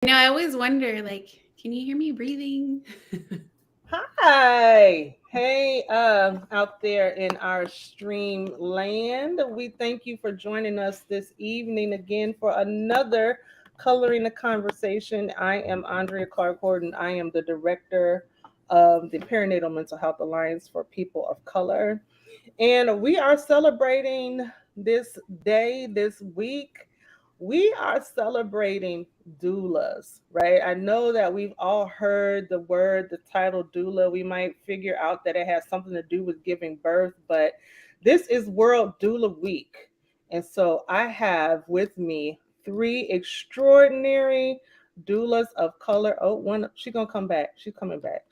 I always wonder, like, can you hear me breathing? Hi. Hey, out there in our stream land. We thank you for joining us this evening again for another Coloring the Conversation. I am Andrea Clark Horton. I am the director of the Perinatal Mental Health Alliance for People of Color. And we are celebrating this day, this week. We are celebrating doulas, right? I know that we've all heard the word, the title doula. We might figure out that it has something to do with giving birth, but this is World Doula Week. And so I have with me three extraordinary doulas of color. Oh, one, she's gonna come back. She's coming back.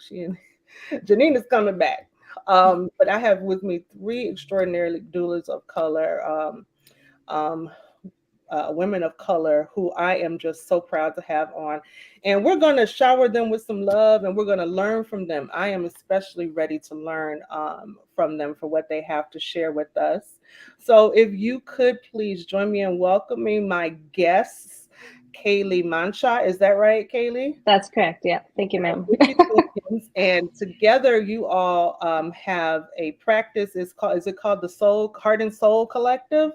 JaNina's coming back. But I have with me three extraordinary doulas of color, um, women of color who I am just so proud to have on. And we're going to shower them with some love and we're going to learn from them. I am especially ready to learn from them for what they have to share with us. So if you could please join me in welcoming my guests, Kaleigh Mancha. Is that right, Kaleigh? That's correct. Yeah. Thank you, ma'am. And together you all have a practice. Is it called the Soul Heart and Soul Collective?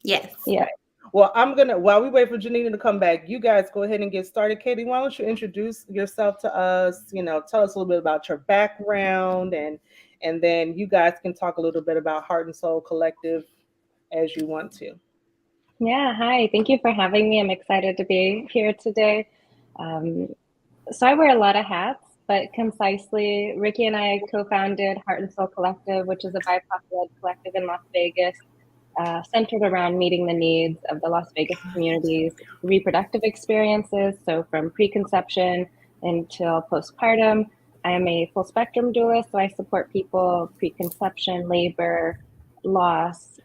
Yes. Yeah. Well, while we wait for JaNina to come back, you guys go ahead and get started. Kaleigh, why don't you introduce yourself to us? Tell us a little bit about your background, and then you guys can talk a little bit about Heart and Soul Collective as you want to. Yeah. Hi. Thank you for having me. I'm excited to be here today. Um, so I wear a lot of hats, but concisely, Rikki and I co-founded Heart and Soul Collective, which is a BIPOC-led collective in Las Vegas, centered around meeting the needs of the Las Vegas community's reproductive experiences. So from preconception until postpartum. I am a full spectrum doula, so I support people preconception, labor, loss,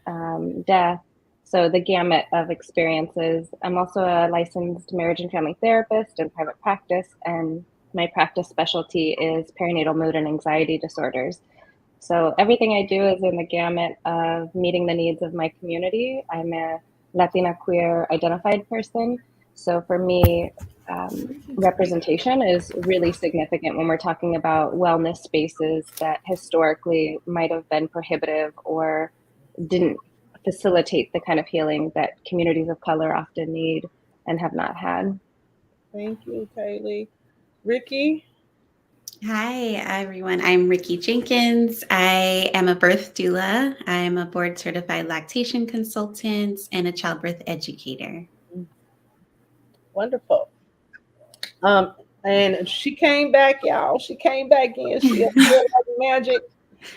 death. So the gamut of experiences. I'm also a licensed marriage and family therapist in private practice, and my practice specialty is perinatal mood and anxiety disorders. So everything I do is in the gamut of meeting the needs of my community. I'm a Latina queer identified person. So for me, representation is really significant when we're talking about wellness spaces that historically might have been prohibitive or didn't facilitate the kind of healing that communities of color often need and have not had. Thank you, Kaleigh. Rikki? Hi, everyone. I'm Rikki Jenkins. I am a birth doula. I'm a board certified lactation consultant and a childbirth educator. Wonderful. Um, and she came back, y'all. She came back in. She appeared like magic.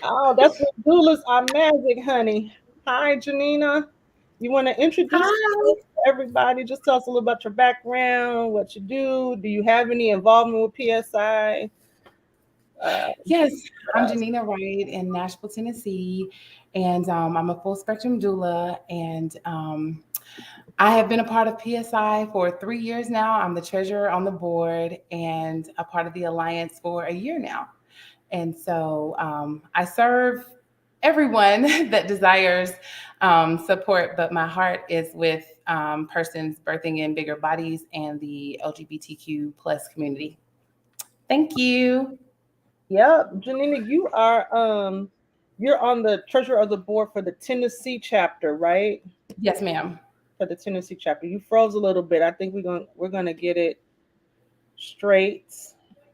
Oh, that's what doulas are, magic, honey. Hi, JaNina. You want to introduce Hi. yourself to everybody? Just tell us a little about your background, what you do. Do you have any involvement with PSI? Yes, I'm JaNina Wright in Nashville, Tennessee, and I'm a full spectrum doula. And I have been a part of PSI for 3 years now. I'm the treasurer on the board and a part of the alliance for a year now. And so I serve everyone that desires support, but my heart is with persons birthing in bigger bodies and the LGBTQ plus community. Thank you. Yep, JaNina, you're on the treasurer of the board for the Tennessee chapter, right? Yes, ma'am. For the Tennessee chapter. You froze a little bit. I think we're gonna get it straight.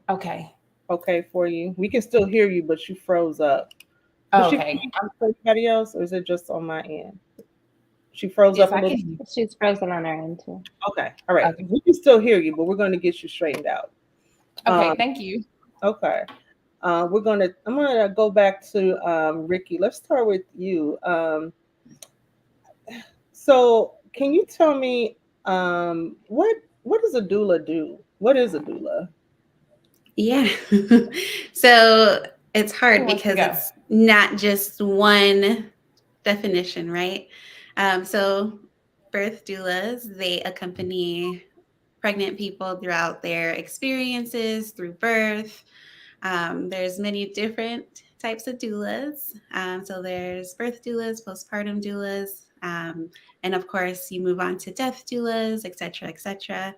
Okay. Okay, for you. We can still hear you, but you froze up. Did Oh, she okay. for anybody else, or is it just on my end? She froze Yes, up a I little. can. She's frozen on our end too. Okay, all right. Okay. We can still hear you, but we're going to get you straightened out. Okay. Um, Thank you. okay. I'm gonna go back to Rikki. Let's start with you. So can you tell me what does a doula do? What is a doula? Yeah. So it's Who hard wants to because go? it's not just one definition, right? So birth doulas, they accompany pregnant people throughout their experiences through birth. There's many different types of doulas. So there's birth doulas, postpartum doulas. And of course, you move on to death doulas, et cetera, et cetera.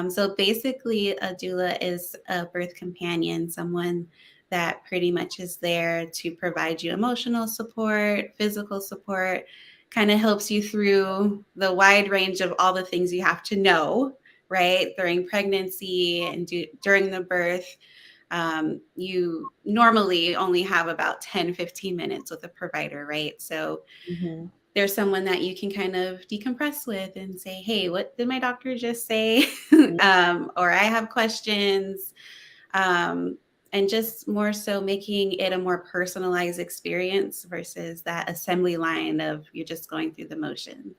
So basically, a doula is a birth companion, someone that pretty much is there to provide you emotional support, physical support, kind of helps you through the wide range of all the things you have to know, right? During pregnancy and during the birth. You normally only have about 10, 15 minutes with a provider, right? So there's someone that you can kind of decompress with and say, hey, what did my doctor just say? Or I have questions. And just more so making it a more personalized experience versus that assembly line of you're just going through the motions.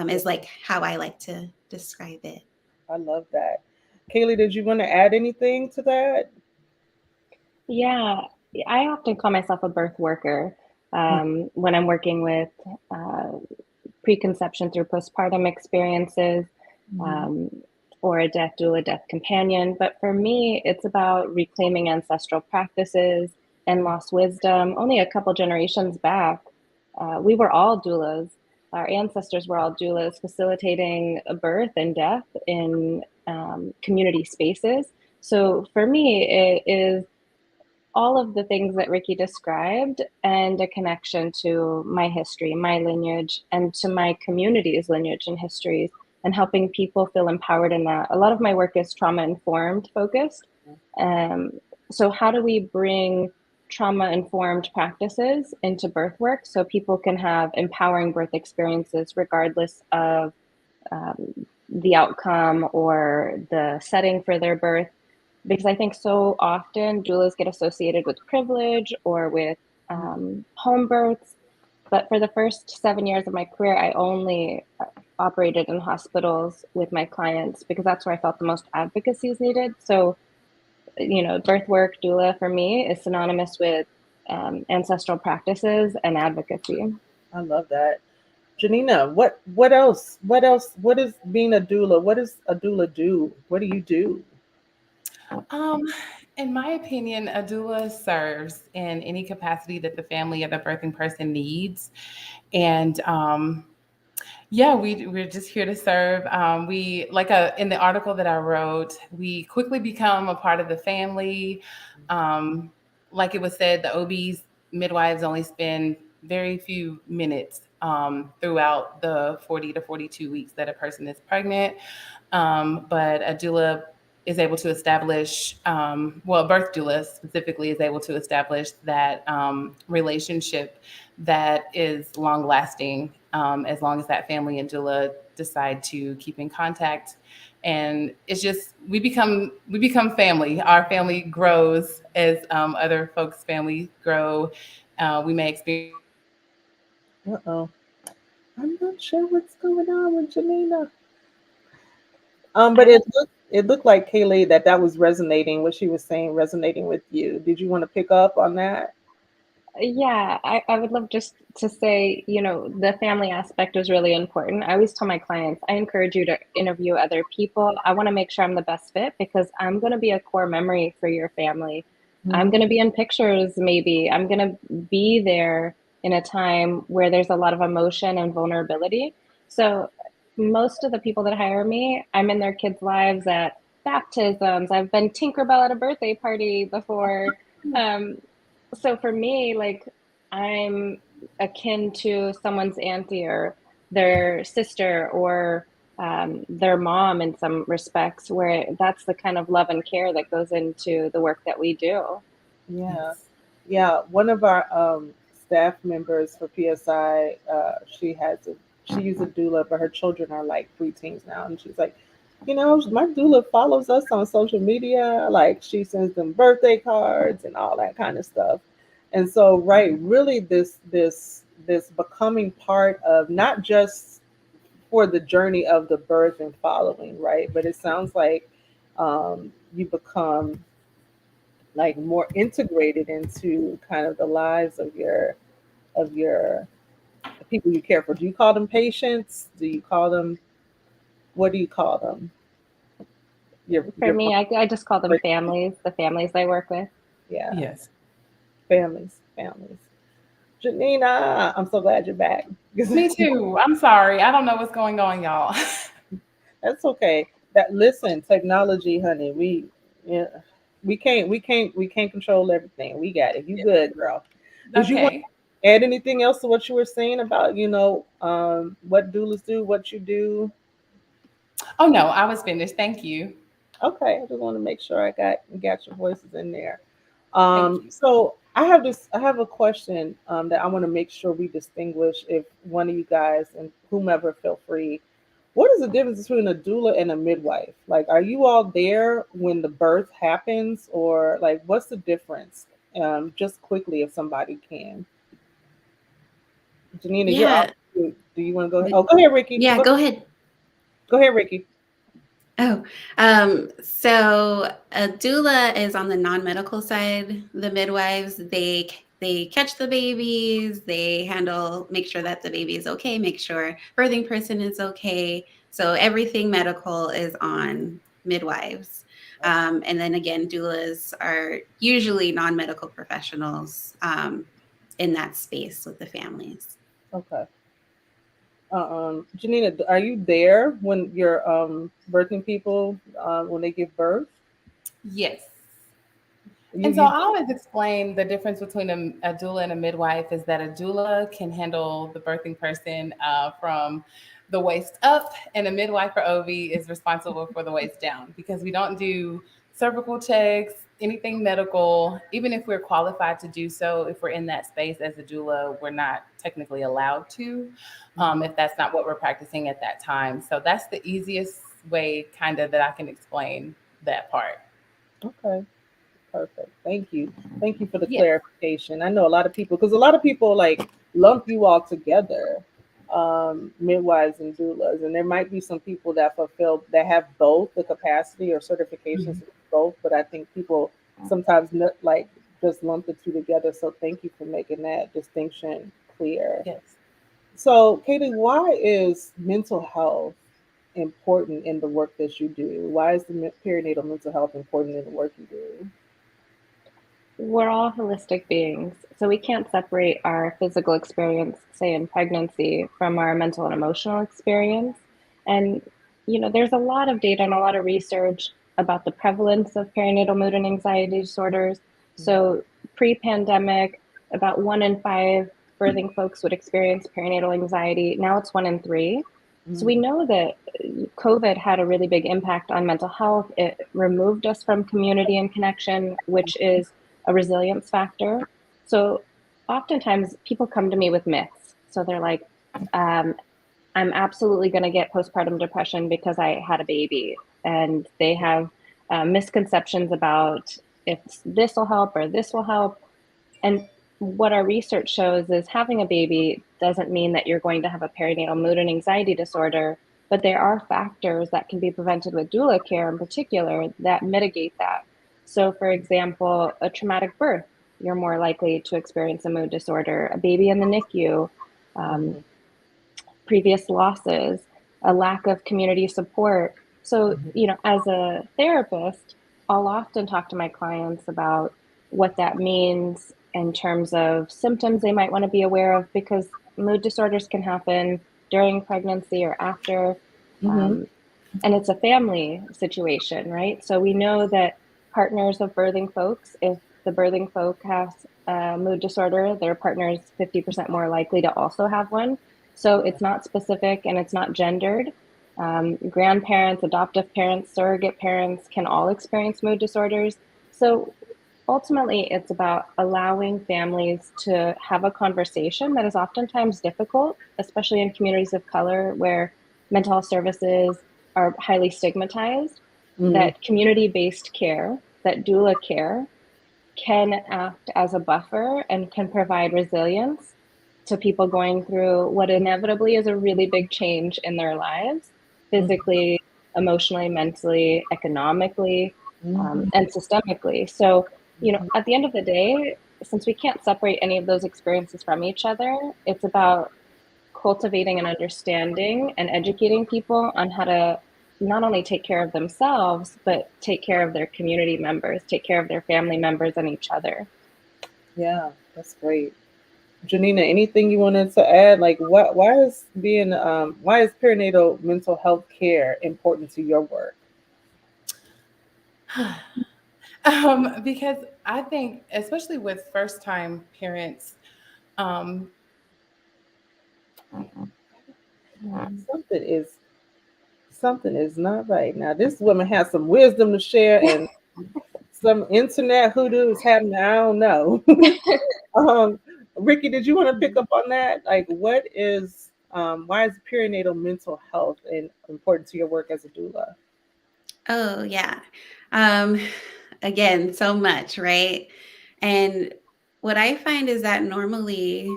Is like how I like to describe it. I love that. Kaleigh, did you want to add anything to that? Yeah, I often call myself a birth worker when I'm working with preconception through postpartum experiences, or a death doula, death companion. But for me, it's about reclaiming ancestral practices and lost wisdom. Only a couple generations back, we were all doulas. Our ancestors were all doulas, facilitating a birth and death in community spaces. So for me, it is all of the things that Rikki described and a connection to my history, my lineage, and to my community's lineage and histories, and helping people feel empowered in that. A lot of my work is trauma-informed focused. So how do we bring trauma-informed practices into birth work so people can have empowering birth experiences regardless of the outcome or the setting for their birth? Because I think so often doulas get associated with privilege or with home births. But for the first 7 years of my career, I only operated in hospitals with my clients because that's where I felt the most advocacy is needed. So, birth work, doula for me is synonymous with ancestral practices and advocacy. I love that. JaNina, what else? What is being a doula? What does a doula do? What do you do? In my opinion, a doula serves in any capacity that the family or the birthing person needs. And we're just here to serve. We in the article that I wrote, we quickly become a part of the family. Like it was said, the OBs, midwives only spend very few minutes throughout the 40 to 42 weeks that a person is pregnant. But a doula is able to establish, a birth doula specifically is able to establish that relationship that is long lasting, as long as that family and doula decide to keep in contact. And it's just, we become family. Our family grows as other folks' families grow. We may experience. I'm not sure what's going on with JaNina. But it looked like Kaleigh that was resonating. What she was saying resonating with you. Did you want to pick up on that? Yeah, I would love just to say, the family aspect is really important. I always tell my clients, I encourage you to interview other people. I want to make sure I'm the best fit because I'm going to be a core memory for your family. I'm going to be in pictures, maybe. I'm going to be there in a time where there's a lot of emotion and vulnerability. So most of the people that hire me, I'm in their kids' lives at baptisms. I've been Tinkerbell at a birthday party before. So for me, like, I'm akin to someone's auntie or their sister or their mom in some respects, where that's the kind of love and care that goes into the work that we do. Yeah. One of our staff members for PSI, she used a doula, but her children are like preteens now, and she's like, my doula follows us on social media. Like she sends them birthday cards and all that kind of stuff. And so, right, really, this becoming part of not just for the journey of the birth and following, right, but it sounds like you become like more integrated into kind of the lives of your the people you care for. Do you call them patients? Do you call them, what do you call them? For me, I just call them families, the families I work with. Yeah. Yes. Families. JaNina, I'm so glad you're back. Me too. I'm sorry. I don't know what's going on, y'all. That's okay. That listen, technology, honey. Yeah, we can't control everything. We got it. You good, girl? Did you want Okay. to add anything else to what you were saying about what doulas do, what you do? Oh no, I was finished. Thank you. Okay, I just want to make sure I got your voices in there. Thank you. So I have a question that I want to make sure we distinguish. If one of you guys and whomever, feel free. What is the difference between a doula and a midwife? Like, are you all there when the birth happens, or like, what's the difference? Just quickly, if somebody can. JaNina, you're Yeah. up. Do you want to go ahead? Oh, go ahead, Rikki. Yeah, go ahead. Go ahead, Rikki. Oh, so a doula is on the non-medical side. The midwives, they catch the babies, they make sure that the baby is okay, make sure birthing person is okay. So everything medical is on midwives. And then again, doulas are usually non-medical professionals in that space with the families. Okay. JaNina, are you there when you're birthing people when they give birth? Yes. You, And so you I always explain the difference between a doula and a midwife is that a doula can handle the birthing person from the waist up, and a midwife or OB is responsible for the waist down, because we don't do cervical checks, anything medical. Even if we're qualified to do so, if we're in that space as a doula, we're not technically allowed to, if that's not what we're practicing at that time. So that's the easiest way kind of that I can explain that part. okay? Perfect. Thank you. Thank you for the Yes. clarification. I know a lot of people, because a lot of people like lump you all together, midwives and doulas, and there might be some people that have both the capacity or certifications to do both, but I think people sometimes like just lump the two together. So thank you for making that distinction clear. Yes. So, Katie, why is mental health important in the work that you do? Why is the perinatal mental health important in the work you do? We're all holistic beings, so we can't separate our physical experience, say in pregnancy, from our mental and emotional experience. And, there's a lot of data and a lot of research about the prevalence of perinatal mood and anxiety disorders. So, pre pandemic, about 1 in 5 birthing folks would experience perinatal anxiety. Now it's 1 in 3. So we Mm, know that COVID had a really big impact on mental health. It removed us from community and connection, which is a resilience factor. So oftentimes people come to me with myths. So they're like, um, I'm absolutely going to get postpartum depression because I had a baby. And they have misconceptions about if this will help or this will help. And what our research shows is having a baby doesn't mean that you're going to have a perinatal mood and anxiety disorder, but there are factors that can be prevented with doula care in particular that mitigate that. So, for example, a traumatic birth, you're more likely to experience a mood disorder, a baby in the NICU, um, mhm, previous losses, a lack of community support. So, as a therapist, I'll often talk to my clients about what that means in terms of symptoms they might want to be aware of, because mood disorders can happen during pregnancy or after. mhm, Um, and it's a family situation, right? So we know that partners of birthing folks, if the birthing folk has a mood disorder, their partner is 50% more likely to also have one. So it's not specific and it's not gendered. Grandparents, adoptive parents, surrogate parents can all experience mood disorders. So ultimately, it's about allowing families to have a conversation that is oftentimes difficult, especially in communities of color where mental health services are highly stigmatized, mhm, that community-based care, that doula care can act as a buffer and can provide resilience to people going through what inevitably is a really big change in their lives, mhm, physically, emotionally, mentally, economically, mhm, and systemically. So, at the end of the day, since we can't separate any of those experiences from each other, it's about cultivating an understanding and educating people on how to not only take care of themselves, but take care of their community members, take care of their family members and each other. Yeah, that's great. JaNina, anything you wanted to add? Like, why is why is perinatal mental health care important to your work? Because I think, especially with first-time parents, um, Something is something is not right. Now, this woman has some wisdom to share, and some internet hoodoo is happening. I don't know. um, Rikki, did you want to pick up on that? Like, why is perinatal mental health important to your work as a doula? Oh, yeah. Um, again, so much, right? And what I find is that normally,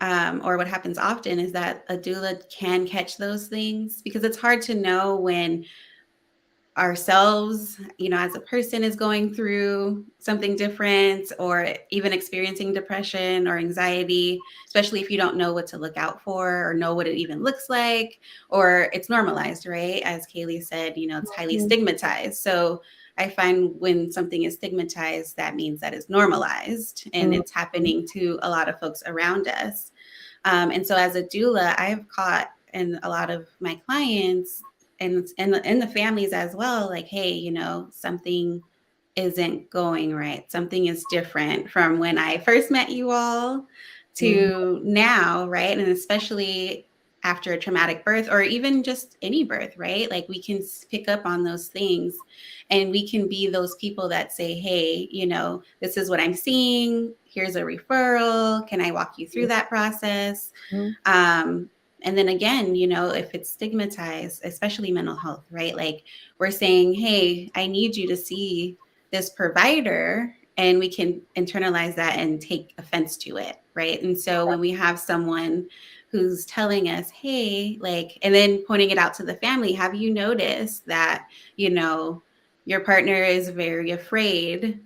or what happens often, is that a doula can catch those things because it's hard to know when ourselves, as a person is going through something different or even experiencing depression or anxiety, especially if you don't know what to look out for or know what it even looks like, or it's normalized, right? As Kaleigh said, it's highly stigmatized. So I find when something is stigmatized, that means that it's normalized and it's happening to a lot of folks around us. And so as a doula, I've caught in a lot of my clients and in the families as well, like, hey, something isn't going right. Something is different from when I first met you all to now, right? And especially after a traumatic birth or even just any birth, right? Like we can pick up on those things and we can be those people that say, hey, this is what I'm seeing. Here's a referral. Can I walk you through that process? Um, and then again, if it's stigmatized, especially mental health, right? Like we're saying, hey, I need you to see this provider, and we can internalize that and take offense to it, right? And so when we have someone who's telling us, hey, like, and then pointing it out to the family, have you noticed that, your partner is very afraid,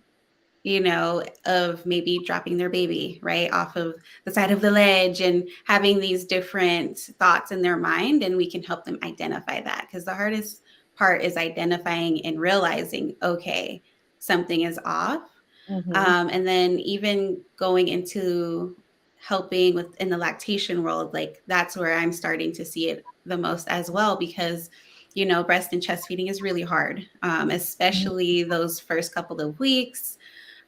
of maybe dropping their baby, right, off of the side of the ledge and having these different thoughts in their mind. And we can help them identify that because the hardest part is identifying and realizing, okay, something is off. And then even going into helping within the lactation world, like that's where I'm starting to see it the most as well, because breast and chest feeding is really hard, especially those first couple of weeks.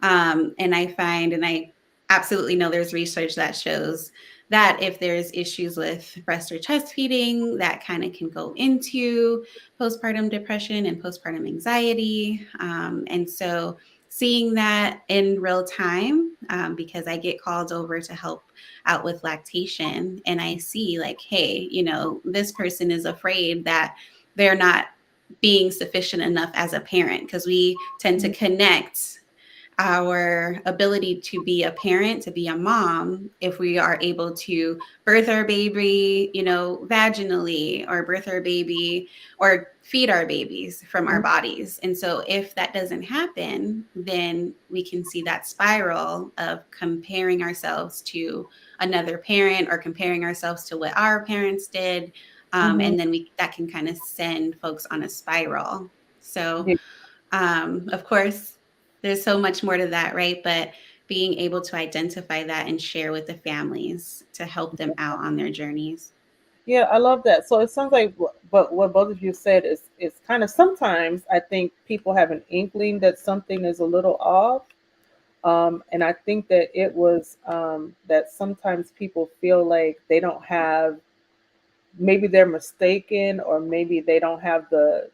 And I find, and I absolutely know there's research that shows that if there's issues with breast or chest feeding, that kind of can go into postpartum depression and postpartum anxiety. And so seeing that in real time, because I get called over to help out with lactation, and I see like, hey, this person is afraid that they're not being sufficient enough as a parent, because we tend to connect our ability to be a parent, to be a mom, if we are able to birth our baby, vaginally, or birth our baby or feed our babies from our bodies. And so if that doesn't happen, then we can see that spiral of comparing ourselves to another parent or comparing ourselves to what our parents did. And then that can kind of send folks on a spiral. So, of course, there's so much more to that, right? But being able to identify that and share with the families to help them out on their journeys. Yeah, I love that. So it sounds like, but what both of you said is kind of, sometimes I think people have an inkling that something is a little off, and I think that it was that sometimes people feel like they don't have, maybe they're mistaken, or maybe they don't have the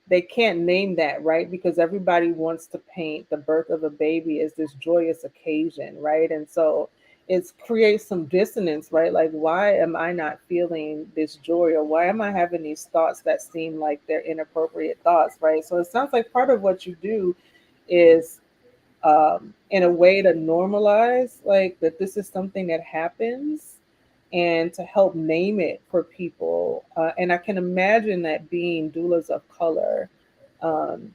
they can't name that, right? Because everybody wants to paint the birth of a baby as this joyous occasion, right? And so it creates some dissonance, right? Like, why am I not feeling this joy, or why am I having these thoughts that seem like they're inappropriate thoughts, right? So it sounds like part of what you do is, in a way, to normalize like that this is something that happens, and to help name it for people. And I can imagine that being doulas of color, um,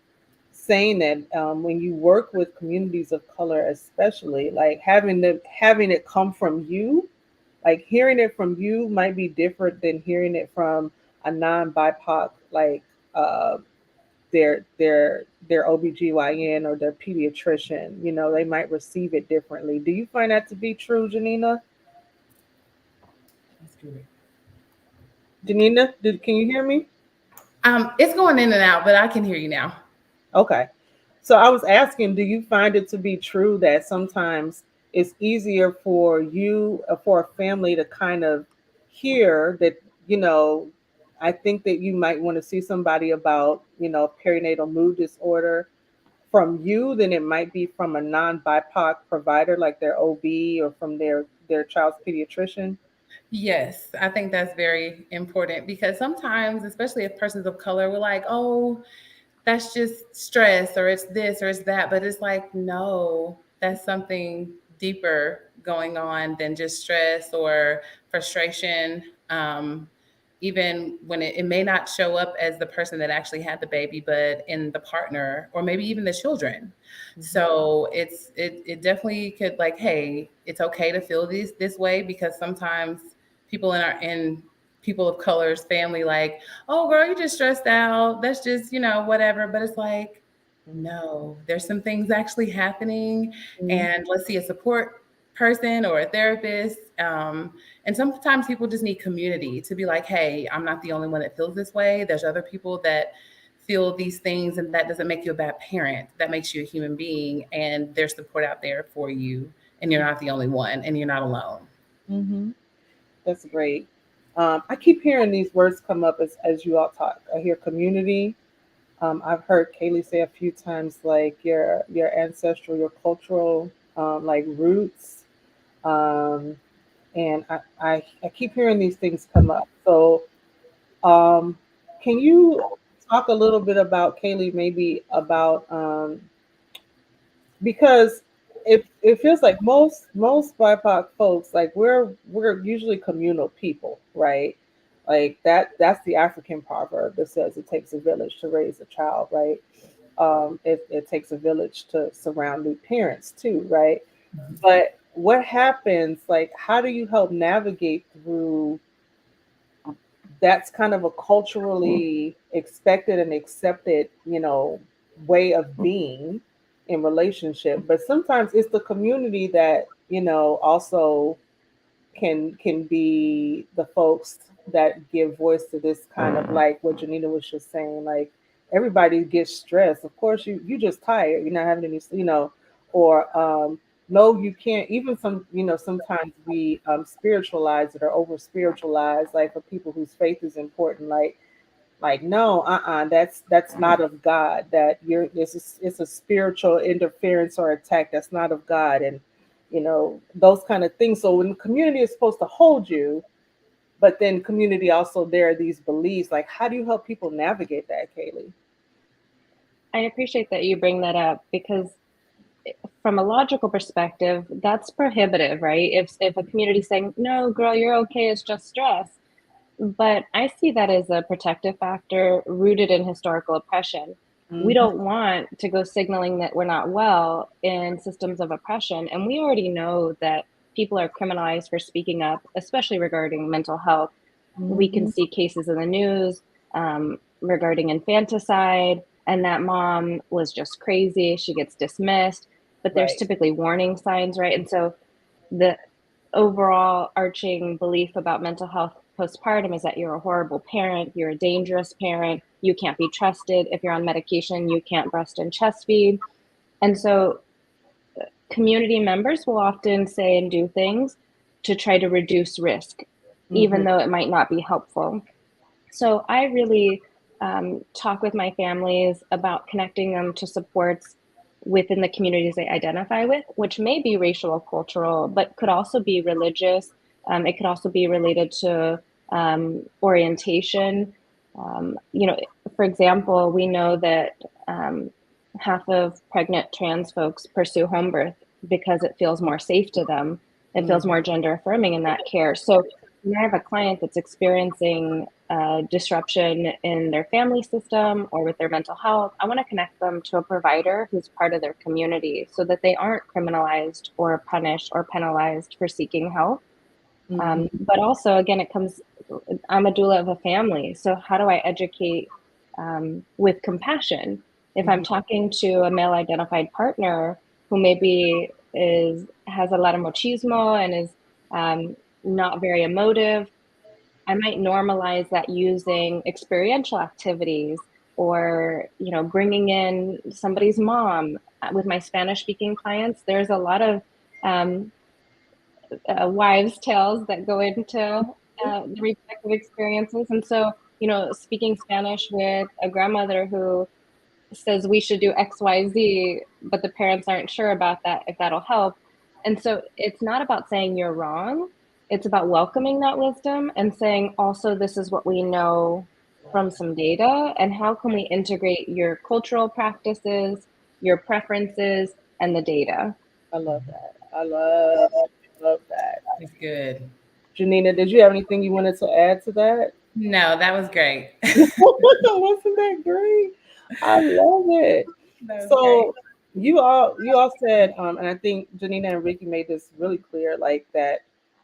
saying that when you work with communities of color, especially, like having it come from you, like hearing it from you might be different than hearing it from a non-BIPOC, like uh, their OBGYN or their pediatrician. You know, they might receive it differently. Do you find that to be true, JaNina? That's good. JaNina, can you hear me? It's going in and out, but I can hear you now. Okay. So I was asking, do you find it to be true that sometimes it's easier for you, for a family to kind of hear that, you know, I think that you might want to see somebody about, you know, perinatal mood disorder from you than it might be from a non-BIPOC provider like their OB or from their child's pediatrician? Yes, I think that's very important because sometimes, especially if persons of color, we're like, oh, that's just stress or it's this or it's that. But it's like, no, that's something deeper going on than just stress or frustration. Even when it may not show up as the person that actually had the baby, but in the partner or maybe even the children. So it definitely could, like, hey, it's okay to feel this way, because sometimes people in people of color's family, like, oh girl, you just stressed out. That's just, whatever. But it's like, no, there's some things actually happening, and let's see a support person or a therapist. And sometimes people just need community to be like, hey, I'm not the only one that feels this way. There's other people that feel these things, and that doesn't make you a bad parent. That makes you a human being, and there's support out there for you, and you're not the only one, and you're not alone. Mm-hmm. That's great. I keep hearing these words come up as you all talk. I hear community. I've heard Kaleigh say a few times, like your ancestral, your cultural, like roots. Um, and I keep hearing these things come up. So can you talk a little bit about, Kaleigh, maybe about because it feels like most BIPOC folks, like we're usually communal people, right? Like that's the African proverb that says it takes a village to raise a child, right? It takes a village to surround new parents too, right? But what happens, like, how do you help navigate through that's kind of a culturally expected and accepted, way of being in relationship. But sometimes it's the community that, also can be the folks that give voice to this kind of, like what JaNina was just saying, like everybody gets stressed. Of course you just tired, you're not having any, or no, you can't. Even sometimes we spiritualize it or over spiritualize, like for people whose faith is important, like no, that's not of God. That it's a spiritual interference or attack that's not of God, and those kind of things. So when the community is supposed to hold you, but then community also, there are these beliefs. Like, how do you help people navigate that, Kaleigh? I appreciate that you bring that up, because from a logical perspective, that's prohibitive, right? If a community is saying, no, girl, you're okay, it's just stress. But I see that as a protective factor rooted in historical oppression. We don't want to go signaling that we're not well in systems of oppression. And we already know that people are criminalized for speaking up, especially regarding mental health. We can see cases in the news regarding infanticide, and that mom was just crazy. She gets dismissed, but there's typically warning signs, right? And so the overall arching belief about mental health postpartum is that you're a horrible parent, you're a dangerous parent, you can't be trusted. If you're on medication, you can't breast and chest feed. And so community members will often say and do things to try to reduce risk, even though it might not be helpful. So I really talk with my families about connecting them to supports within the communities they identify with, which may be racial or cultural, but could also be religious. It could also be related to orientation. For example, we know that half of pregnant trans folks pursue home birth because it feels more safe to them. It feels more gender affirming in that care. So when I have a client that's experiencing disruption in their family system or with their mental health, I want to connect them to a provider who's part of their community so that they aren't criminalized or punished or penalized for seeking help. But also, again, I'm a doula of a family. So how do I educate with compassion. If I'm talking to a male identified partner who maybe has a lot of machismo and is not very emotive, I might normalize that using experiential activities, or bringing in somebody's mom. With my Spanish speaking clients, there's a lot of wives' tales that go into the reproductive experiences. And so, speaking Spanish with a grandmother who says we should do XYZ, but the parents aren't sure about that, if that'll help. And so it's not about saying you're wrong. It's about welcoming that wisdom and saying, also, this is what we know from some data, and how can we integrate your cultural practices, your preferences, and the data. I love that. I love that. That's good. JaNina, did you have anything you wanted to add to that? No, that was great. Wasn't that great? I love it. So great. you all said, and I think JaNina and Rikki made this really clear, like that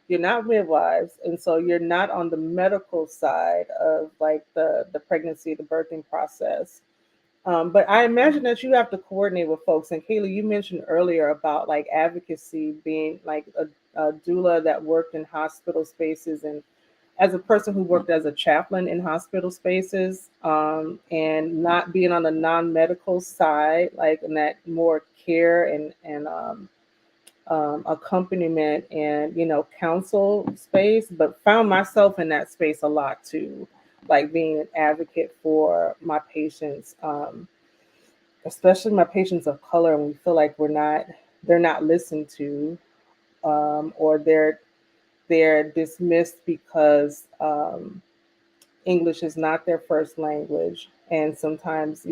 you're not midwives, and so you're not on the medical side of like the pregnancy, the birthing process. But I imagine that you have to coordinate with folks. And Kaleigh, you mentioned earlier about like advocacy being like a doula that worked in hospital spaces, and as a person who worked as a chaplain in hospital spaces, and not being on the non-medical side, like in that more care and accompaniment and counsel space, but found myself in that space a lot too, like being an advocate for my patients, especially my patients of color, and we feel like they're not listened to, or they're dismissed because English is not their first language. And sometimes,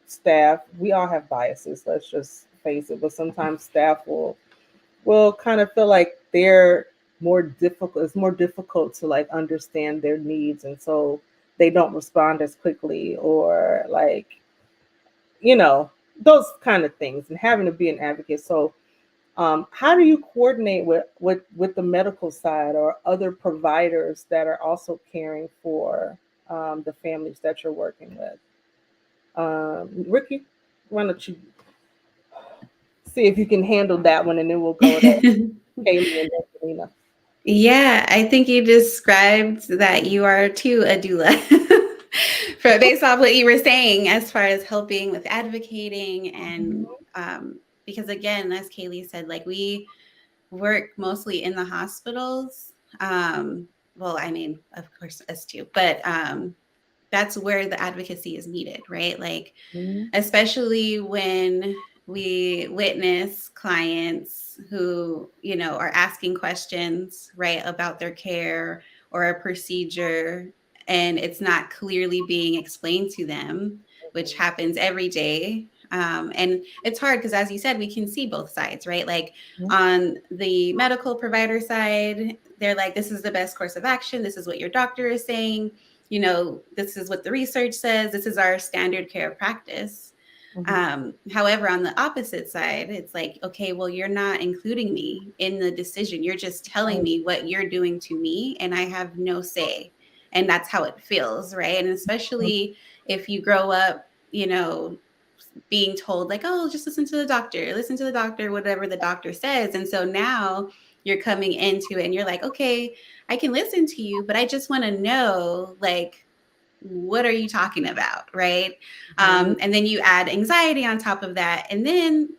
staff, we all have biases, let's just face it, but sometimes staff will kind of feel like it's more difficult to like understand their needs. And so they don't respond as quickly, or like, those kind of things, and having to be an advocate. So how do you coordinate with the medical side or other providers that are also caring for the families that you're working with? Rikki, why don't you see if you can handle that one, and then we'll go to Kaleigh and JaNina. Yeah, I think you described that you are too a doula. Based off what you were saying, as far as helping with advocating, and because again, as Kaleigh said, like we work mostly in the hospitals. Well, I mean, of course, us too, but that's where the advocacy is needed, right? Like, especially when we witness clients who, are asking questions, right, about their care or a procedure, and it's not clearly being explained to them, which happens every day. And it's hard because, as you said, we can see both sides, right? Like on the medical provider side, they're like, this is the best course of action. This is what your doctor is saying. This is what the research says. This is our standard care of practice. However, on the opposite side, it's like, okay, well, you're not including me in the decision. You're just telling me what you're doing to me, and I have no say. And that's how it feels, right? And especially if you grow up, being told like, oh, just listen to the doctor, whatever the doctor says. And so now you're coming into it and you're like, okay, I can listen to you, but I just want to know, like, what are you talking about, right? And then you add anxiety on top of that. And then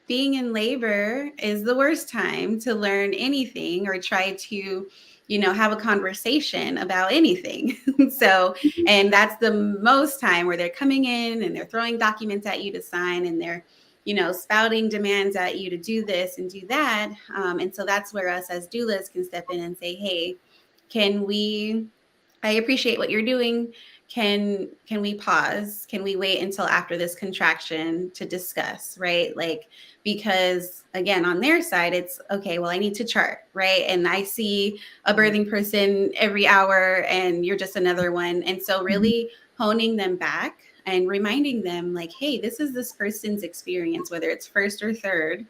being in labor is the worst time to learn anything or try to, have a conversation about anything. So, and that's the most time where they're coming in and they're throwing documents at you to sign, and they're, spouting demands at you to do this and do that. And so that's where us as doulas can step in and say, hey, I appreciate what you're doing. Can we pause? Can we wait until after this contraction to discuss, right? Like, because again, on their side, it's okay, well, I need to chart, right? And I see a birthing person every hour and you're just another one. And so really honing them back and reminding them like, hey, this is this person's experience, whether it's first or third,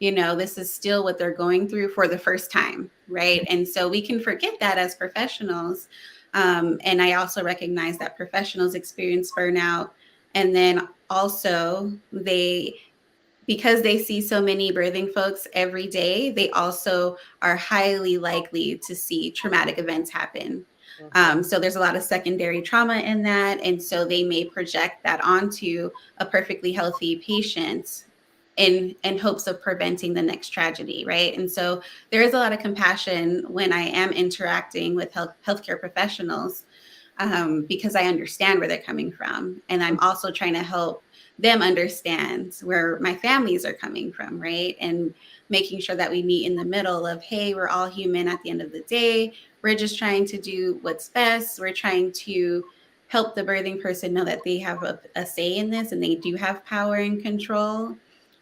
this is still what they're going through for the first time, right? And so we can forget that as professionals. And I also recognize that professionals experience burnout. And then also because they see so many birthing folks every day, they also are highly likely to see traumatic events happen. So there's a lot of secondary trauma in that. And so they may project that onto a perfectly healthy patient in hopes of preventing the next tragedy, right? And so there is a lot of compassion when I am interacting with healthcare professionals, because I understand where they're coming from. And I'm also trying to help them understand where my families are coming from, right? And making sure that we meet in the middle of, hey, we're all human at the end of the day. We're just trying to do what's best. We're trying to help the birthing person know that they have a say in this and they do have power and control.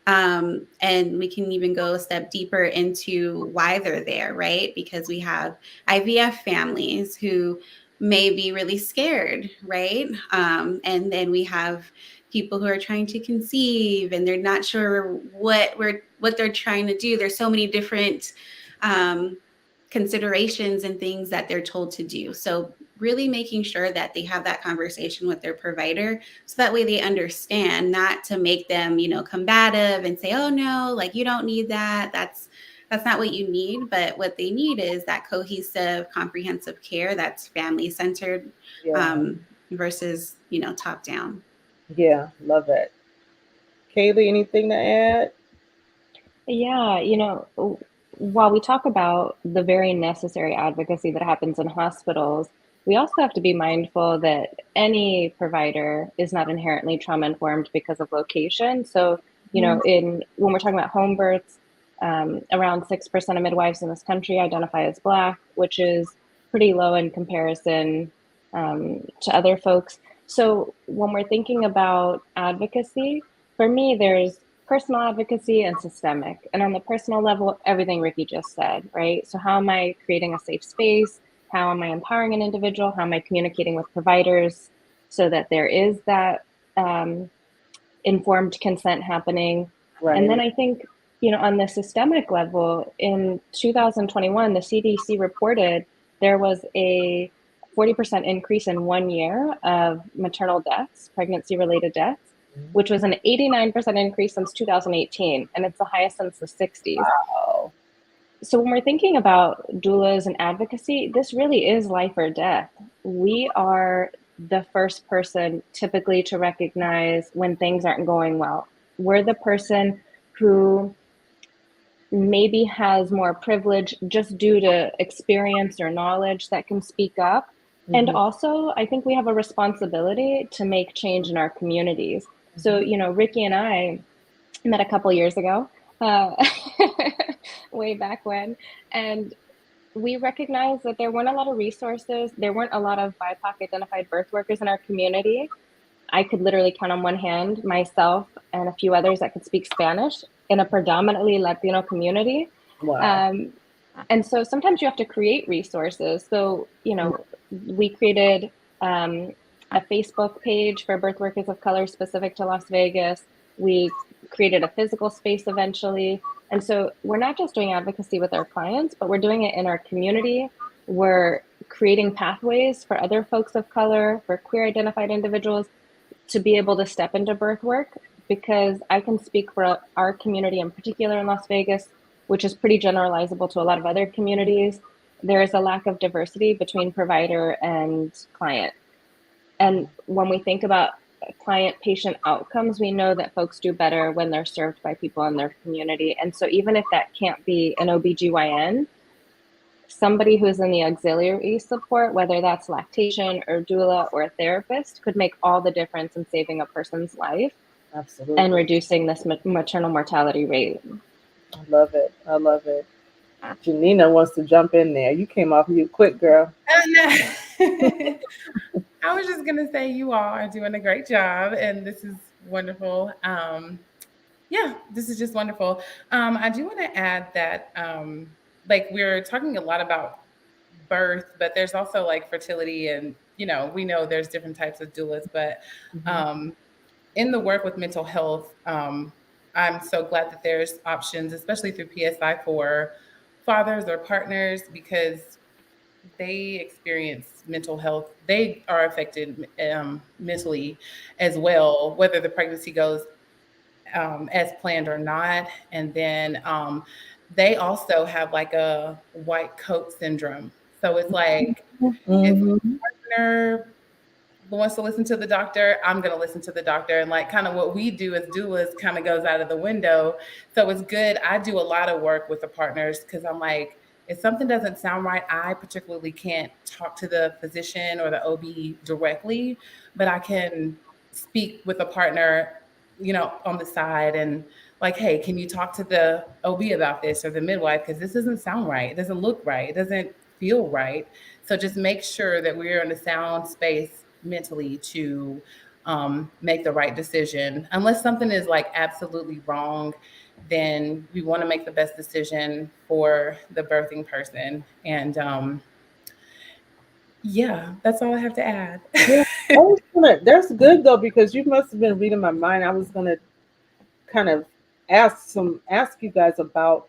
And we can even go a step deeper into why they're there, right? Because we have IVF families who may be really scared, right? And then we have people who are trying to conceive and they're not sure what they're trying to do. There's so many different considerations and things that they're told to do. So really making sure that they have that conversation with their provider so that way they understand, not to make them, combative and say, oh no, like you don't need that. That's not what you need. But what they need is that cohesive, comprehensive care that's family centered, versus, top down. Yeah, love it. Kaleigh, anything to add? Yeah, while we talk about the very necessary advocacy that happens in hospitals, we also have to be mindful that any provider is not inherently trauma informed because of location. So, when we're talking about home births, around 6% of midwives in this country identify as Black, which is pretty low in comparison to other folks. So when we're thinking about advocacy, for me, there's personal advocacy and systemic. And on the personal level, everything Rikki just said, right? So how am I creating a safe space? How am I empowering an individual? How am I communicating with providers so that there is that informed consent happening? Right. And then I think, on the systemic level, in 2021, the CDC reported there was a 40% increase in 1 year of maternal deaths, pregnancy-related deaths, which was an 89% increase since 2018, and it's the highest since the 60s. Wow. So when we're thinking about doulas and advocacy, this really is life or death. We are the first person typically to recognize when things aren't going well. We're the person who maybe has more privilege just due to experience or knowledge that can speak up. And also, I think we have a responsibility to make change in our communities. So, Rikki and I met a couple years ago, way back when, and we recognized that there weren't a lot of resources. There weren't a lot of BIPOC identified birth workers in our community. I could literally count on one hand myself and a few others that could speak Spanish in a predominantly Latino community. Wow. And so sometimes you have to create resources. So, we created a Facebook page for birth workers of color specific to Las Vegas. We created a physical space eventually. And so we're not just doing advocacy with our clients, but we're doing it in our community. We're creating pathways for other folks of color, for queer identified individuals to be able to step into birth work, because I can speak for our community in particular in Las Vegas, which is pretty generalizable to a lot of other communities. There is a lack of diversity between provider and client. And when we think about client-patient outcomes, we know that folks do better when they're served by people in their community. And so even if that can't be an OBGYN, somebody who's in the auxiliary support, whether that's lactation or doula or a therapist, could make all the difference in saving a person's life. Absolutely. And reducing this maternal mortality rate. I love it. I love it. JaNina wants to jump in there. You came off mute quick, girl. I was just going to say you all are doing a great job, and this is wonderful. This is just wonderful. I do want to add that, we're talking a lot about birth, but there's also fertility, and we know there's different types of doulas, but in the work with mental health, I'm so glad that there's options, especially through PSI, for fathers or partners, because they experience mental health. They are affected mentally as well, whether the pregnancy goes as planned or not. And then they also have like a white coat syndrome. So it's like if Mm-hmm. a partner wants to listen to the doctor, I'm going to listen to the doctor. And like kind of what we do as doulas kind of goes out of the window. So it's good. I do a lot of work with the partners because I'm like, if something doesn't sound right, I particularly can't talk to the physician or the OB directly, but I can speak with a partner, on the side and like, hey, can you talk to the OB about this or the midwife? Because this doesn't sound right. It doesn't look right. It doesn't feel right. So just make sure that we're in a sound space mentally to make the right decision. Unless something is like absolutely wrong, then we want to make the best decision for the birthing person. And yeah, that's all I have to add. Yeah, that's good though, because you must have been reading my mind. I was gonna kind of ask you guys about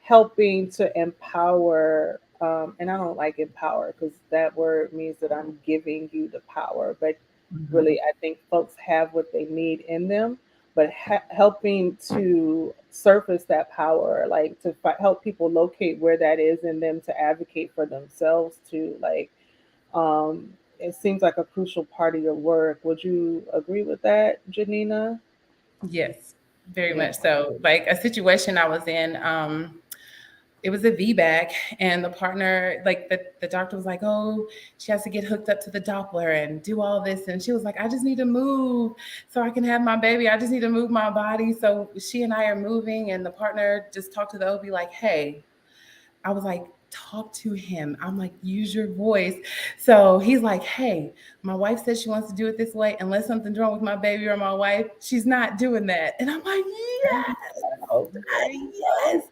helping to empower, and I don't like empower because that word means that I'm giving you the power, but Mhm. really I think folks have what they need in them, but helping to surface that power, like to help people locate where that is in them, to advocate for themselves, to like, it seems like a crucial part of your work. Would you agree with that, JaNina? Yes, very Yeah. much so. Like a situation I was in, it was a VBAC, and the partner, like the doctor was like, oh, she has to get hooked up to the Doppler and do all this. And she was like, I just need to move so I can have my baby. I just need to move my body. So she and I are moving, and the partner just talked to the OB like, hey, I was like, talk to him. I'm like, use your voice. So he's like, hey, my wife says she wants to do it this way. Unless something's wrong with my baby or my wife, she's not doing that. And I'm like, yes, Oh, there you yes.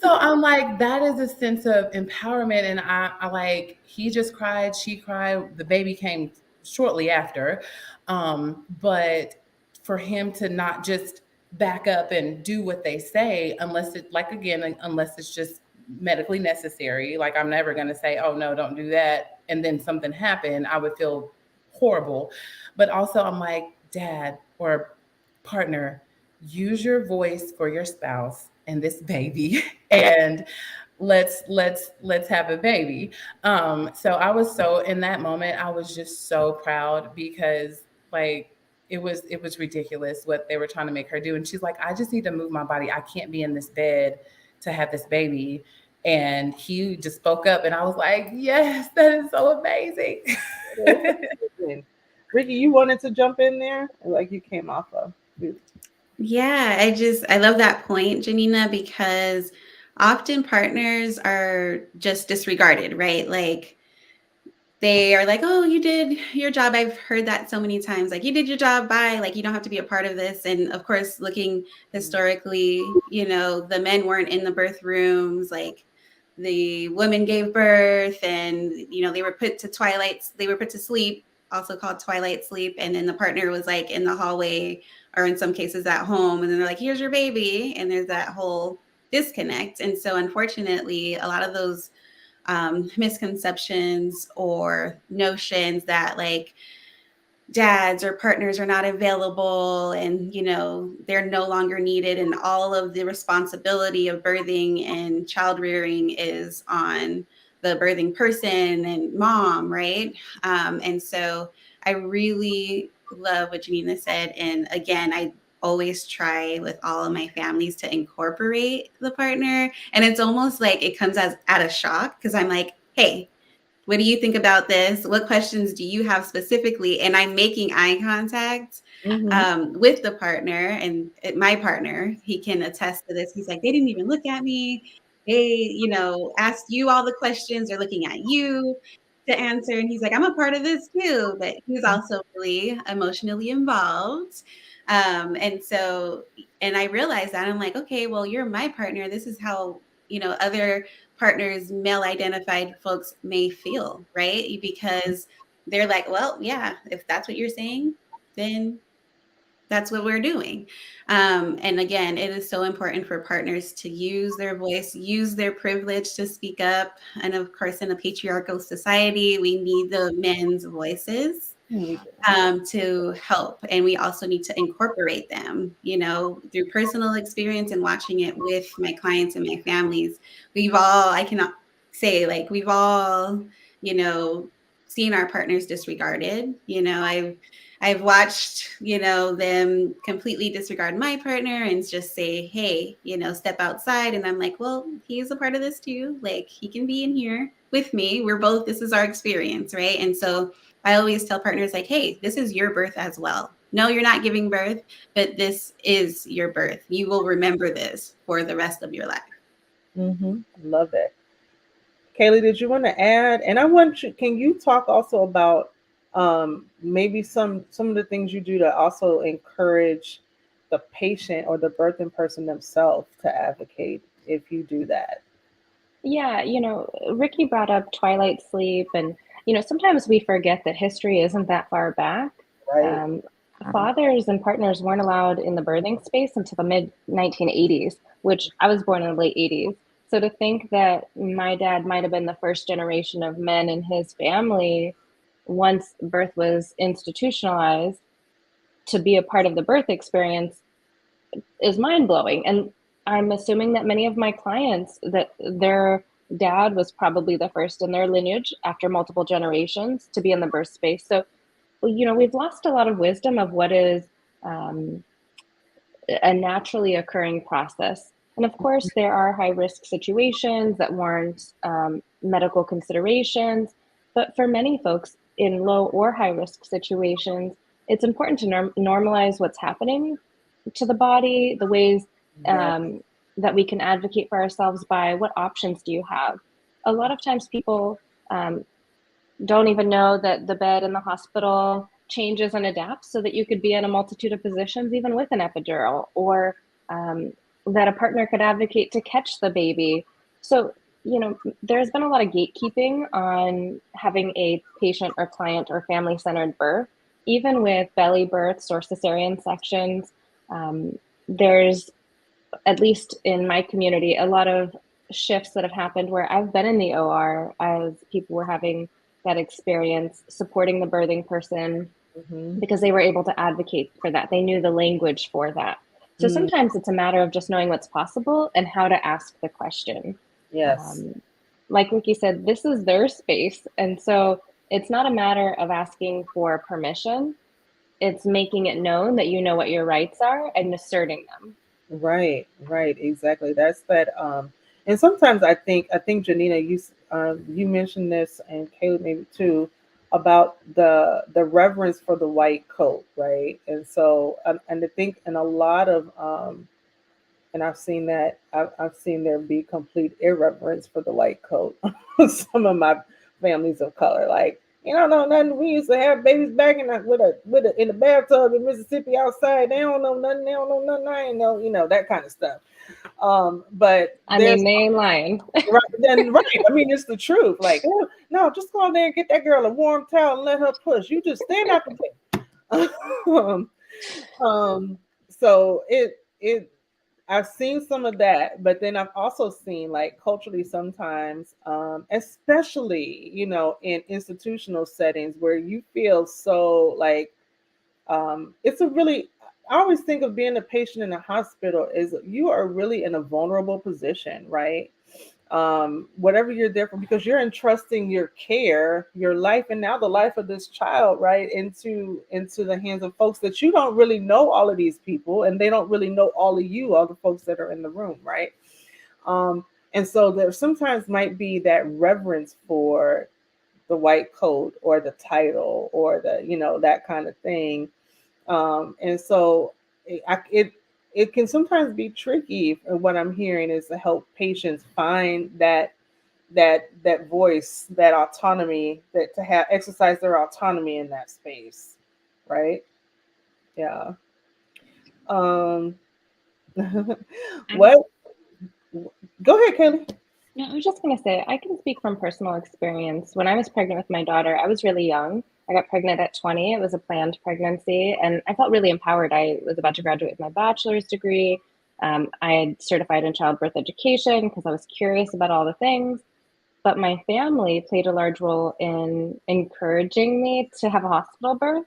So I'm like, that is a sense of empowerment. And I like, he just cried, she cried, the baby came shortly after. But for him to not just back up and do what they say, unless it, like, again, unless it's just medically necessary. Like, I'm never going to say, oh, no, don't do that. And then something happened, I would feel horrible. But also, I'm like, dad or partner, use your voice for your spouse and this baby and let's have a baby. So I was so, in that moment I was just so proud because like it was ridiculous what they were trying to make her do. And she's like, I just need to move my body. I can't be in this bed to have this baby. And he just spoke up, and I was like, yes, that is so amazing. go. Rikki, you wanted to jump in there? Like you came off of. Yeah, I love that point, JaNina, because often partners are just disregarded, right? Like they are like, oh, you did your job. I've heard that so many times. Like, you did your job. Bye. Like, you don't have to be a part of this. And of course, looking historically, the men weren't in the birth rooms. Like, the women gave birth, and, they were put to they were put to sleep, also called twilight sleep. And then the partner was like in the hallway, or in some cases at home. And then they're like, here's your baby. And there's that whole disconnect. And so, unfortunately, a lot of those misconceptions or notions that like dads or partners are not available, and they're no longer needed, and all of the responsibility of birthing and child rearing is on the birthing person and mom, right? And so I really love what JaNina said, and again, I always try with all of my families to incorporate the partner, and it's almost like it comes as at a shock because I'm like, hey, what do you think about this? What questions do you have specifically? And I'm making eye contact Mm-hmm. with the partner, and my partner, he can attest to this. He's like, they didn't even look at me. They, asked you all the questions. They're looking at you to answer. And he's like, I'm a part of this too. But he's also really emotionally involved. And I realized that I'm like, okay, well, you're my partner. This is how, other partners, male identified folks may feel, right? Because they're like, well, yeah, if that's what you're saying, then That's what we're doing. And again, it is so important for partners to use their voice, use their privilege to speak up. And of course, in a patriarchal society, we need the men's voices to help. And we also need to incorporate them, through personal experience and watching it with my clients and my families. I cannot say, like, we've all, seen our partners disregarded. I've watched, them completely disregard my partner and just say, hey, step outside. And I'm like, well, he's a part of this too. Like, he can be in here with me. This is our experience, right? And so I always tell partners, like, hey, this is your birth as well. No, you're not giving birth, but this is your birth. You will remember this for the rest of your life. Love it. Kaleigh, did you want to add? And can you talk also about maybe some of the things you do to also encourage the patient or the birthing person themselves to advocate if you do that? Yeah, Rikki brought up twilight sleep, and sometimes we forget that history isn't that far back. Right. Fathers and partners weren't allowed in the birthing space until the mid 1980s, which I was born in the late 80s. So to think that my dad might have been the first generation of men in his family once birth was institutionalized to be a part of the birth experience is mind-blowing. And I'm assuming that many of my clients, that their dad was probably the first in their lineage after multiple generations to be in the birth space. So, we've lost a lot of wisdom of what is a naturally occurring process. And of course, there are high-risk situations that warrant medical considerations. But for many folks in low or high-risk situations, it's important to normalize what's happening to the body, the ways that we can advocate for ourselves by what options do you have. A lot of times people don't even know that the bed in the hospital changes and adapts so that you could be in a multitude of positions, even with an epidural, or that a partner could advocate to catch the baby. So, there's been a lot of gatekeeping on having a patient or client or family-centered birth, even with belly births or cesarean sections. There's, at least in my community, a lot of shifts that have happened where I've been in the OR as people were having that experience supporting the birthing person because they were able to advocate for that. They knew the language for that. So sometimes it's a matter of just knowing what's possible and how to ask the question. Yes. Like Rikki said, this is their space. And so it's not a matter of asking for permission. It's making it known that you know what your rights are and asserting them. Right, exactly. That's that. And sometimes I think JaNina, you mentioned this, and Kaleigh maybe too, about the reverence for the white coat, right? And so, and I think, and a lot of, and I've seen that I've seen there be complete irreverence for the white coat. Some of my families of color, like, you don't know nothing. We used to have babies back in in the bathtub in Mississippi outside. They don't know nothing. They don't know nothing. I ain't know, that kind of stuff. But I mean, they ain't lying. right. I mean, it's the truth. Like, oh, no, just go out there and get that girl a warm towel and let her push. You just stand out the way. So I've seen some of that, but then I've also seen, like, culturally sometimes, especially, in institutional settings where you feel so like, it's a really, I always think of being a patient in a hospital is you are really in a vulnerable position, right? Whatever you're there for, because you're entrusting your care, your life, and now the life of this child, right, into the hands of folks that you don't really know, all of these people, and they don't really know all of you, all the folks that are in the room, right? And so there sometimes might be that reverence for the white coat or the title or the, that kind of thing. And so it can sometimes be tricky. And what I'm hearing is to help patients find that voice, that autonomy, that to have exercise their autonomy in that space, right? Yeah. What? Go ahead, Kaleigh. No, I was just going to say, I can speak from personal experience. When I was pregnant with my daughter, I was really young. I got pregnant at 20. It was a planned pregnancy, and I felt really empowered. I was about to graduate with my bachelor's degree. I had certified in childbirth education because I was curious about all the things. But my family played a large role in encouraging me to have a hospital birth.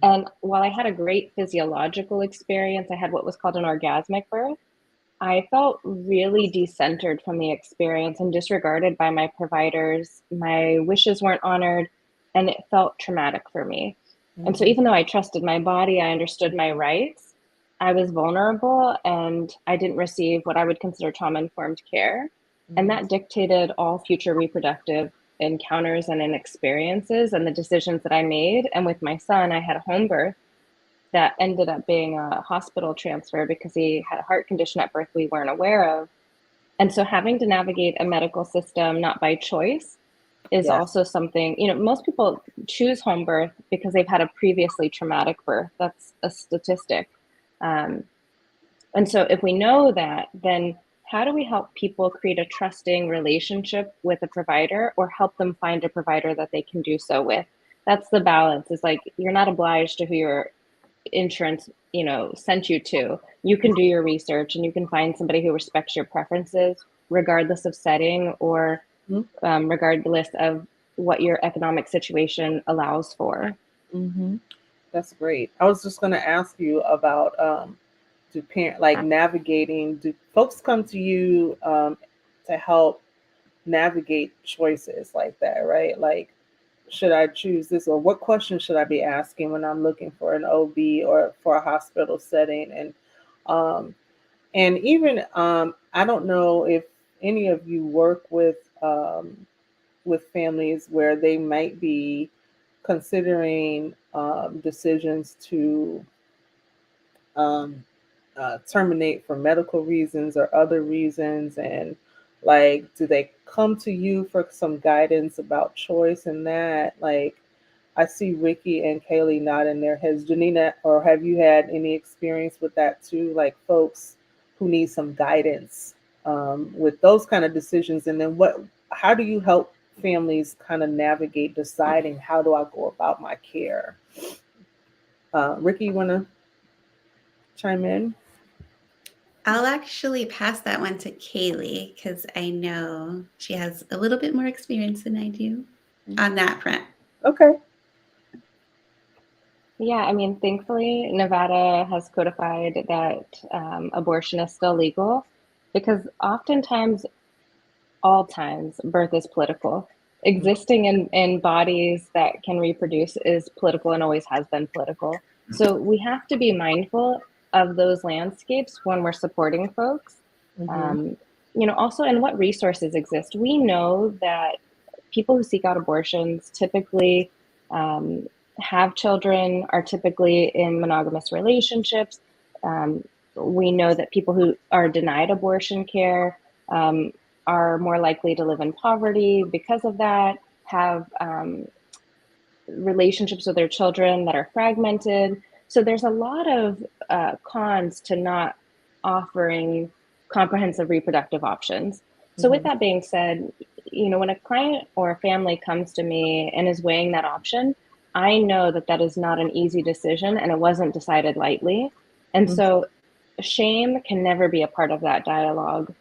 And while I had a great physiological experience, I had what was called an orgasmic birth. I felt really decentered from the experience and disregarded by my providers. My wishes weren't honored, and it felt traumatic for me. And so, even though I trusted my body, I understood my rights, I was vulnerable and I didn't receive what I would consider trauma informed care. And that dictated all future reproductive encounters and experiences and the decisions that I made. And with my son, I had a home birth that ended up being a hospital transfer because he had a heart condition at birth we weren't aware of. And so having to navigate a medical system not by choice is also something, most people choose home birth because they've had a previously traumatic birth. That's a statistic. And so if we know that, then how do we help people create a trusting relationship with a provider or help them find a provider that they can do so with? That's the balance. It's like, you're not obliged to who your insurance sent you to. You can do your research and you can find somebody who respects your preferences regardless of setting or regardless of what your economic situation allows for. That's great. I was just going to ask you about navigating. Do folks come to you to help navigate choices like that, right? Like, should I choose this, or what questions should I be asking when I'm looking for an OB or for a hospital setting? And even I don't know if any of you work with families where they might be considering decisions to terminate for medical reasons or other reasons, and like, do they come to you for some guidance about choice and that? Like, I see Rikki and Kaleigh nodding their heads. JaNina, or have you had any experience with that too? Like, folks who need some guidance with those kind of decisions, and then how do you help families kind of navigate deciding, how do I go about my care? Rikki, you want to chime in? I'll actually pass that one to Kaleigh because I know she has a little bit more experience than I do on that front. Okay. Yeah, I mean, thankfully, Nevada has codified that abortion is still legal because oftentimes, all times, birth is political. Existing in bodies that can reproduce is political and always has been political. So we have to be mindful of those landscapes when we're supporting folks. Also, and what resources exist. We know that people who seek out abortions typically have children, are typically in monogamous relationships. We know that people who are denied abortion care are more likely to live in poverty because of that, have relationships with their children that are fragmented. So there's a lot of cons to not offering comprehensive reproductive options. So with that being said, when a client or a family comes to me and is weighing that option, I know that that is not an easy decision and it wasn't decided lightly. And so shame can never be a part of that dialogue,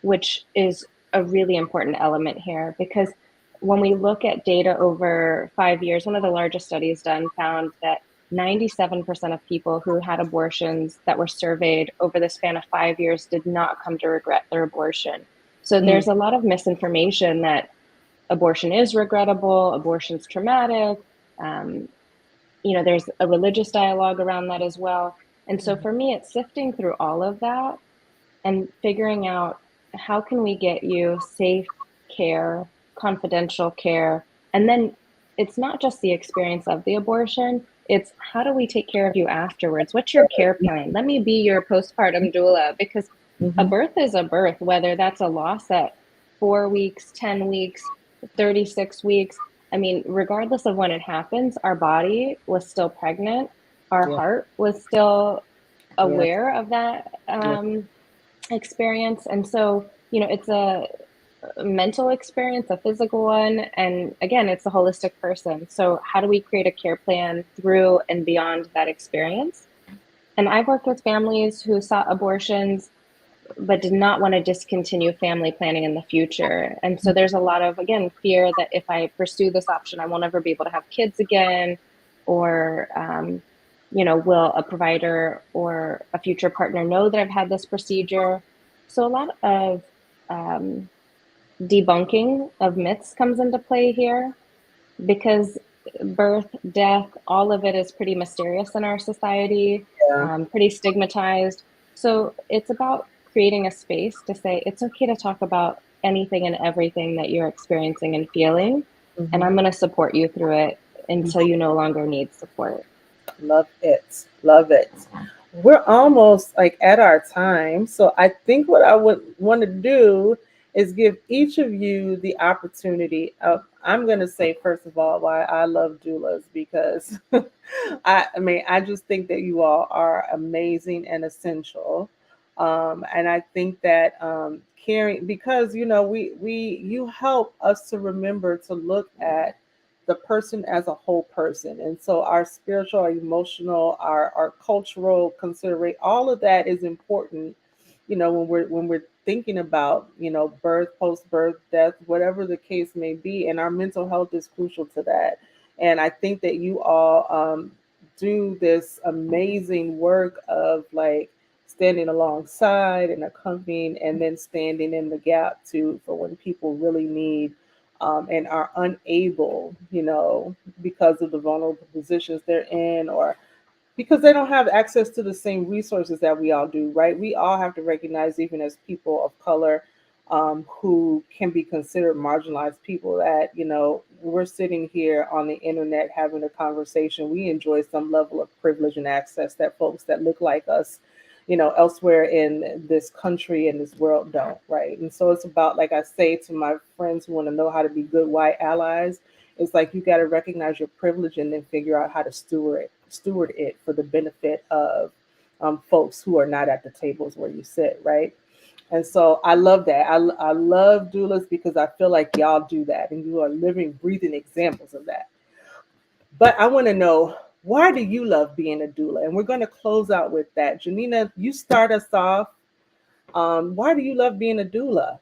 which is a really important element here, because when we look at data over 5 years, one of the largest studies done found that 97% of people who had abortions that were surveyed over the span of 5 years did not come to regret their abortion. So there's a lot of misinformation that abortion is regrettable, abortion's traumatic. There's a religious dialogue around that as well. And so for me, it's sifting through all of that and figuring out, how can we get you safe care, confidential care? And then it's not just the experience of the abortion, it's how do we take care of you afterwards? What's your care plan? Let me be your postpartum doula, because a birth is a birth, whether that's a loss at 4 weeks, 10 weeks, 36 weeks. I mean, regardless of when it happens, our body was still pregnant. Our heart was still aware of that experience. And so, it's mental experience, a physical one, and again, it's a holistic person. So how do we create a care plan through and beyond that experience? And I've worked with families who sought abortions but did not want to discontinue family planning in the future. And so there's a lot of, again, fear that if I pursue this option, I will never be able to have kids again, or, will a provider or a future partner know that I've had this procedure? So a lot of debunking of myths comes into play here, because birth, death, all of it is pretty mysterious in our society, Yeah. pretty stigmatized. So it's about creating a space to say it's okay to talk about anything and everything that you're experiencing and feeling, and I'm going to support you through it until you no longer need support. Love it. Love it. We're almost like at our time. So I think what I would want to do is give each of you the opportunity of, I'm going to say, first of all, why I love doulas, because I just think that you all are amazing and essential. And I think that caring, because, you help us to remember to look at the person as a whole person. And so our spiritual, our emotional, our cultural consideration, all of that is important, when we're thinking about, birth, post-birth, death, whatever the case may be. And our mental health is crucial to that. And I think that you all do this amazing work of like standing alongside and accompanying, and then standing in the gap too for when people really need and are unable, because of the vulnerable positions they're in, or because they don't have access to the same resources that we all do, right? We all have to recognize, even as people of color, who can be considered marginalized people, that, we're sitting here on the internet having a conversation. We enjoy some level of privilege and access that folks that look like us, elsewhere in this country and this world don't, right? And so it's about, like I say to my friends who want to know how to be good white allies, it's like you got to recognize your privilege and then figure out how to steward it for the benefit of folks who are not at the tables where you sit, right? And so I love that. I love doulas because I feel like y'all do that, and you are living, breathing examples of that. But I want to know, why do you love being a doula? And we're going to close out with that. JaNina, you start us off. Why do you love being a doula?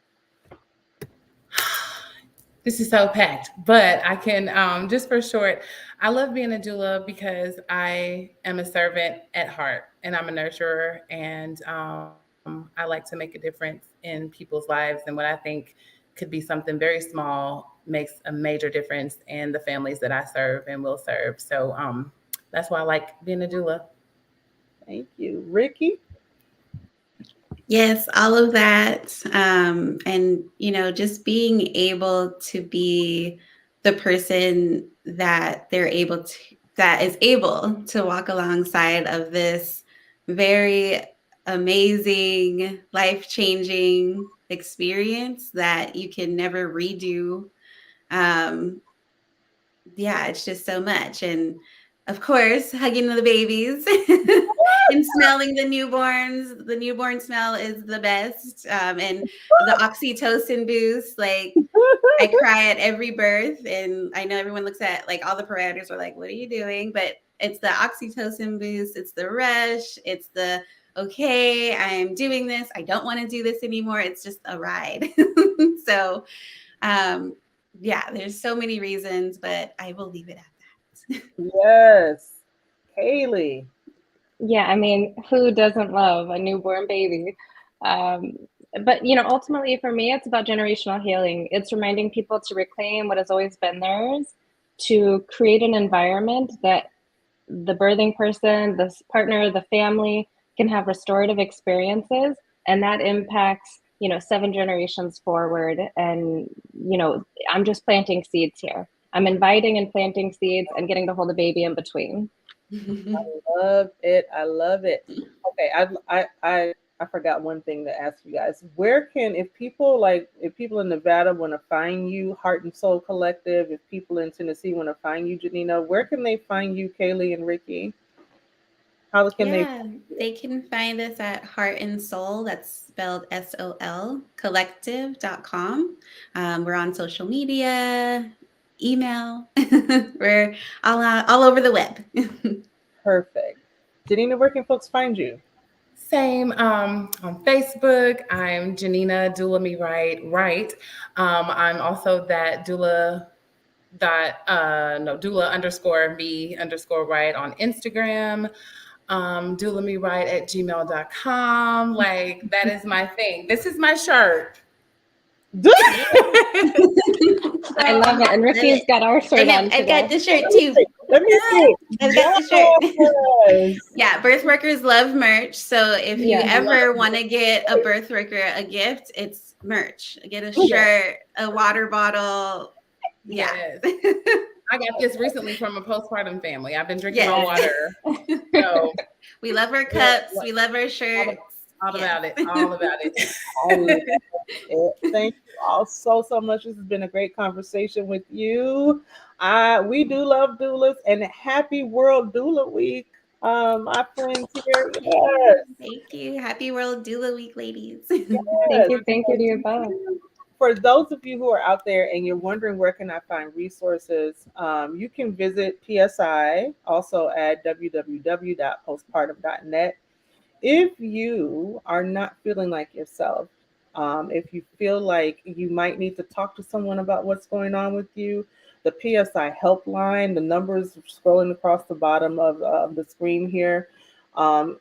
This is so packed, but I can, just for short, I love being a doula because I am a servant at heart, and I'm a nurturer, and I like to make a difference in people's lives. And what I think could be something very small makes a major difference in the families that I serve and will serve. So that's why I like being a doula. Thank you. Rikki? Yes, all of that. And, just being able to be the person that that is able to walk alongside of this very amazing, life-changing experience that you can never redo. Um, yeah, it's just so much. And of course, hugging the babies and smelling the newborns. The newborn smell is the best. And the oxytocin boost, like I cry at every birth. And I know everyone looks at, like, all the providers are like, what are you doing? But it's the oxytocin boost. It's the rush. It's the, okay, I'm doing this. I don't want to do this anymore. It's just a ride. So, um, yeah, there's so many reasons, but I will leave it at that. Yes. Kaleigh? Yeah, I mean, who doesn't love a newborn baby? Um, but ultimately for me, it's about generational healing. It's reminding people to reclaim what has always been theirs, to create an environment that the birthing person, the partner, the family can have restorative experiences, and that impacts 7 generations forward. And I'm just planting seeds here. I'm inviting and planting seeds and getting to hold a baby in between. Love it. I love it. Okay, I forgot one thing to ask you guys. Where can, if people in Nevada want to find you, Heart and Soul Collective, if people in Tennessee want to find you, JaNina, where can they find you, Kaleigh and Rikki? How can they? Yeah, they can find us at Heart and Soul, that's spelled SOL, collective.com. We're on social media, email, we're all over the web. Perfect. JaNina, where can folks find you? Same on Facebook. I'm JaNina Doula Me Right. I'm also that doula underscore me underscore right on Instagram. Doula Me Right at gmail.com. Like, that is my thing. This is my shirt. I love it. And Rikki's got our shirt on I've got today. the shirt too. Let me see. I've got the shirt. Yes. Yeah, birth workers love merch. So if you Yeah. ever want to get a birth worker a gift, it's merch. Get a shirt, a water bottle. Yeah. Yes. I got this recently from a postpartum family. I've been drinking my Yes. water. So We love our cups. We love our shirts. all about it. I love it. Thank you all so much. This has been a great conversation with you. We do love doulas, and happy World Doula Week. My friends here. Yes. Thank you. Happy World Doula Week, ladies. Thank you to you both. For those of you who are out there and you're wondering where can I find resources, you can visit PSI also at www.postpartum.net. If you are not feeling like yourself, if you feel like you might need to talk to someone about what's going on with you, the PSI helpline, the numbers scrolling across the bottom of the screen here,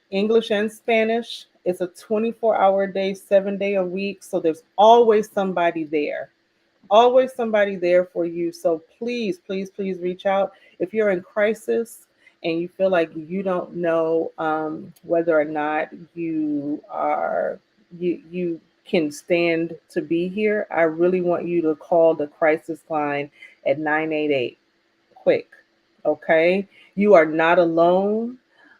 English and Spanish. It's a 24-hour day, 7-day a week. So there's always somebody there. Always somebody there for you. So please, please, please reach out. If you're in crisis and you feel like you don't know whether or not you can stand to be here, I really want you to call the crisis line at 988 quick. Okay, you are not alone.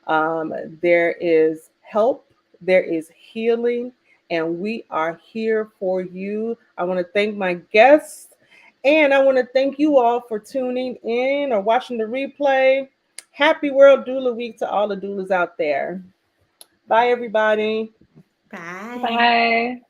There is help, there is healing, and we are here for you. I want to thank my guests, and I want to thank you all for tuning in or watching the replay. Happy World Doula Week to all the doulas out there. Bye, everybody. Bye. Bye.